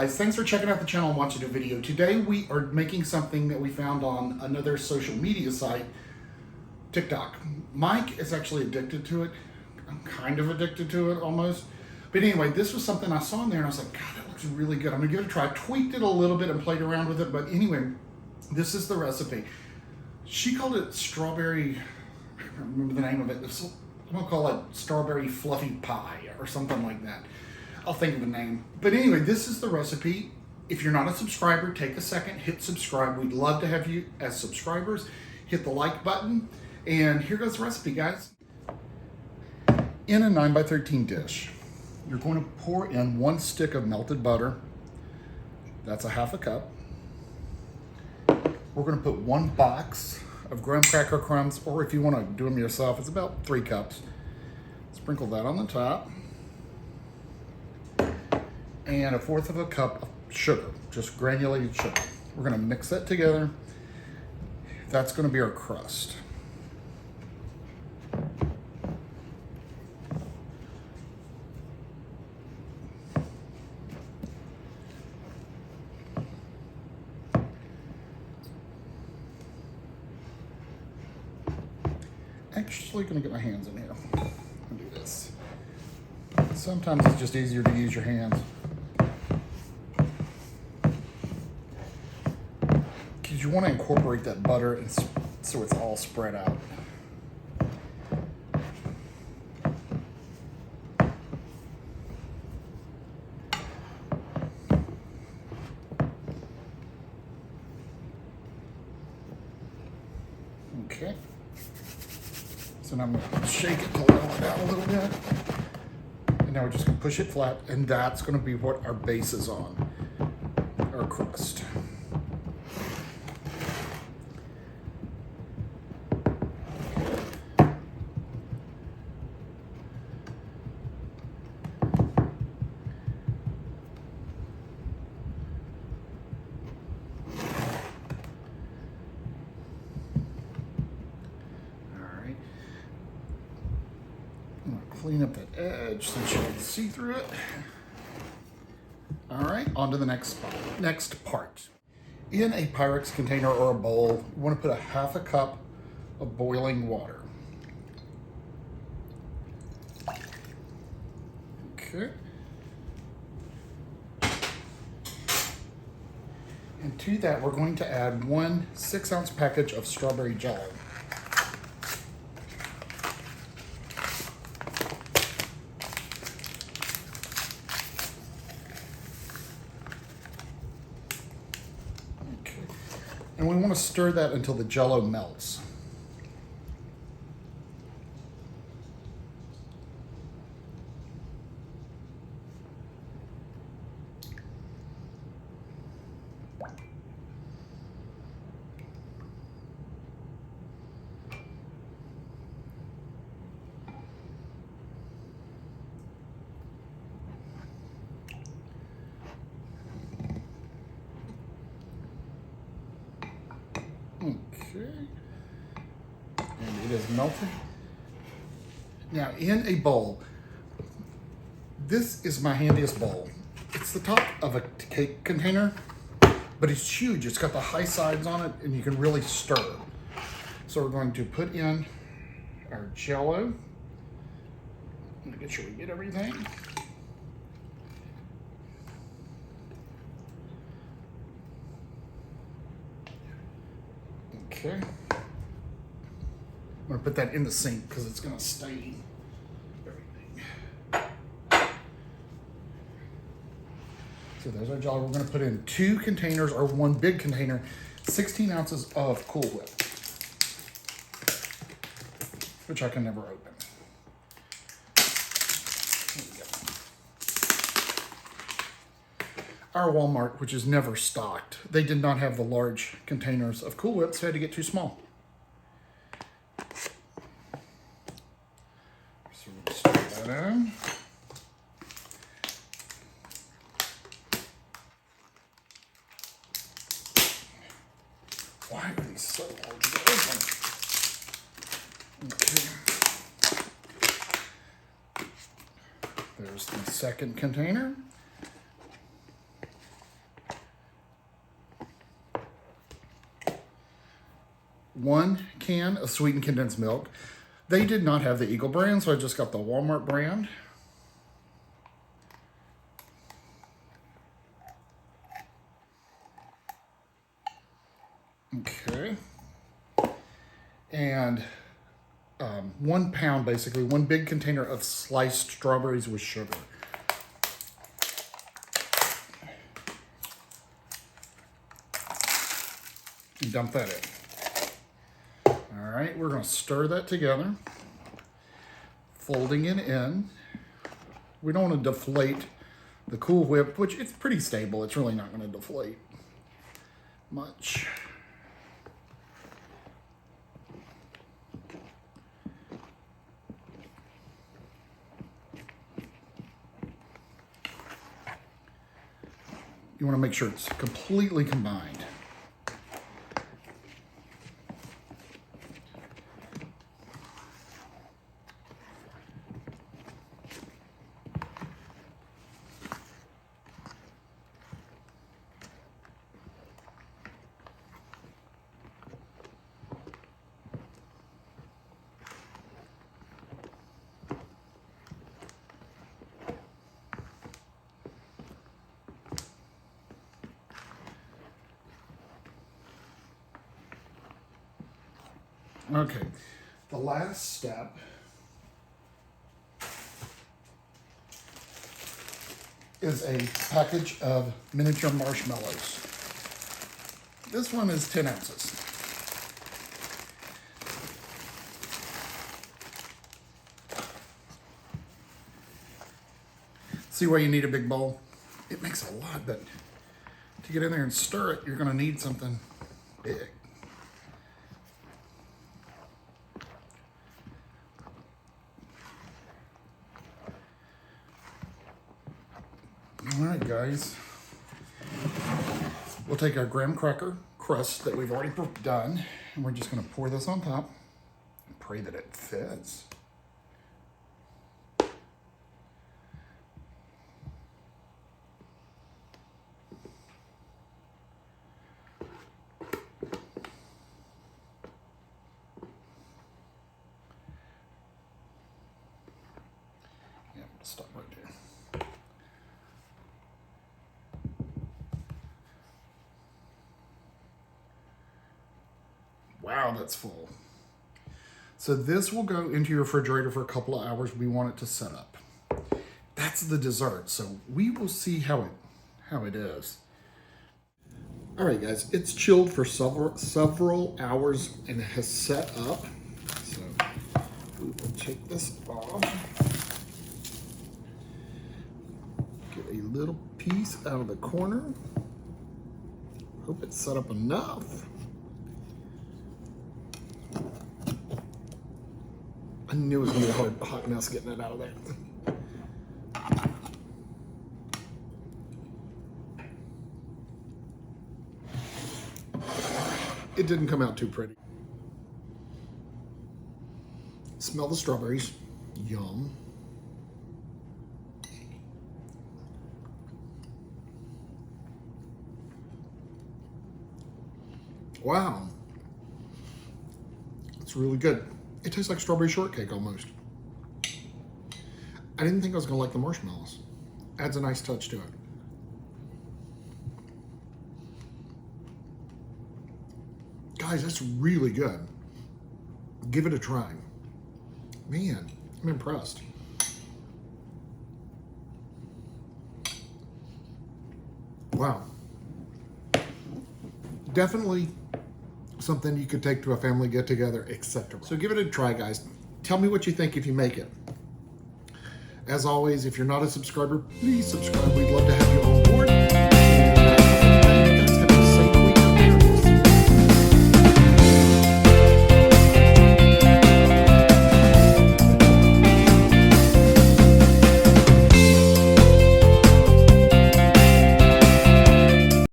guys, thanks for checking out the channel and watching the video. Today we are making something that we found on another social media site, TikTok. Mike is actually addicted to it. I'm kind of addicted to it almost. But anyway, this was something I saw in there and I was like, God, that looks really good. I'm gonna give it a try. I tweaked it a little bit and played around with it, but anyway, this is the recipe. She called it strawberry, I can't remember the name of it. I'm gonna call it strawberry fluffy pie or something like that. I'll think of the name. But anyway, this is the recipe. If you're not a subscriber, take a second, hit subscribe. We'd love to have you as subscribers. Hit the like button. And here goes the recipe, guys. In a 9x13 dish, you're going to pour in 1 stick of melted butter. That's a ½ cup. We're going to put 1 box of graham cracker crumbs, or if you want to do them yourself, it's about 3 cups. Sprinkle that on the top. And 1/4 cup of sugar, just granulated sugar. We're going to mix that together. That's going to be our crust. Actually going to get my hands in here and do this. Sometimes it's just easier to use your hands. Because you want to incorporate that butter and so it's all spread out. Okay. So now I'm going to shake it to level it out a little bit. And now we're just going to push it flat, and that's going to be what our base is on, our crust. I'm going to clean up that edge so you can see through it. All right, on to the next part. In a Pyrex container or a bowl, you want to put a ½ cup of boiling water. Okay. And to that, we're going to add 1 6-ounce package of strawberry Jell-O. And we want to stir that until the Jell-O melts. Okay, and it is melted. Now in a bowl, this is my handiest bowl. It's the top of a cake container, but it's huge. It's got the high sides on it and you can really stir. So we're going to put in our Jell-O. Make sure we get everything. Okay. I'm going to put that in the sink because it's going to stain everything. So there's our Jell-O. We're going to put in 2 containers, or 1 big container, 16 ounces of Cool Whip, which I can never open. There we go. Our Walmart, which is never stocked, they did not have the large containers of Cool Whip, so I had to get 2 small. So we'll stir that in. Why are these so hard to open? Okay. There's the second container. 1 can of sweetened condensed milk. They did not have the Eagle brand, so I just got the Walmart brand. Okay. And 1 pound, basically, 1 big container of sliced strawberries with sugar. And dump that in. All right, we're going to stir that together, folding it in. We don't want to deflate the Cool Whip, which it's pretty stable. It's really not going to deflate much. You want to make sure it's completely combined. Okay, the last step is a package of miniature marshmallows. This one is 10 ounces. See why you need a big bowl? It makes a lot, but to get in there and stir it, you're going to need something big. All right, guys. We'll take our graham cracker crust that we've already done, and we're just going to pour this on top and pray that it fits. Yeah, stop right there. Wow, that's full. So this will go into your refrigerator for a couple of hours. We want it to set up. That's the dessert. So we will see how it is. All right, guys, it's chilled for several hours and it has set up. So we will take this off. Get a little piece out of the corner. Hope it's set up enough. I knew it was going to be a hot mess getting it out of there. It didn't come out too pretty. Smell the strawberries. Yum. Wow. It's really good. It tastes like strawberry shortcake almost. I didn't think I was going to like the marshmallows. Adds a nice touch to it. Guys, that's really good. Give it a try. Man, I'm impressed. Wow. Definitely something you could take to a family get-together, etc. So give it a try, guys. Tell me what you think if you make it. As always, if you're not a subscriber, please subscribe. We'd love to have you on board.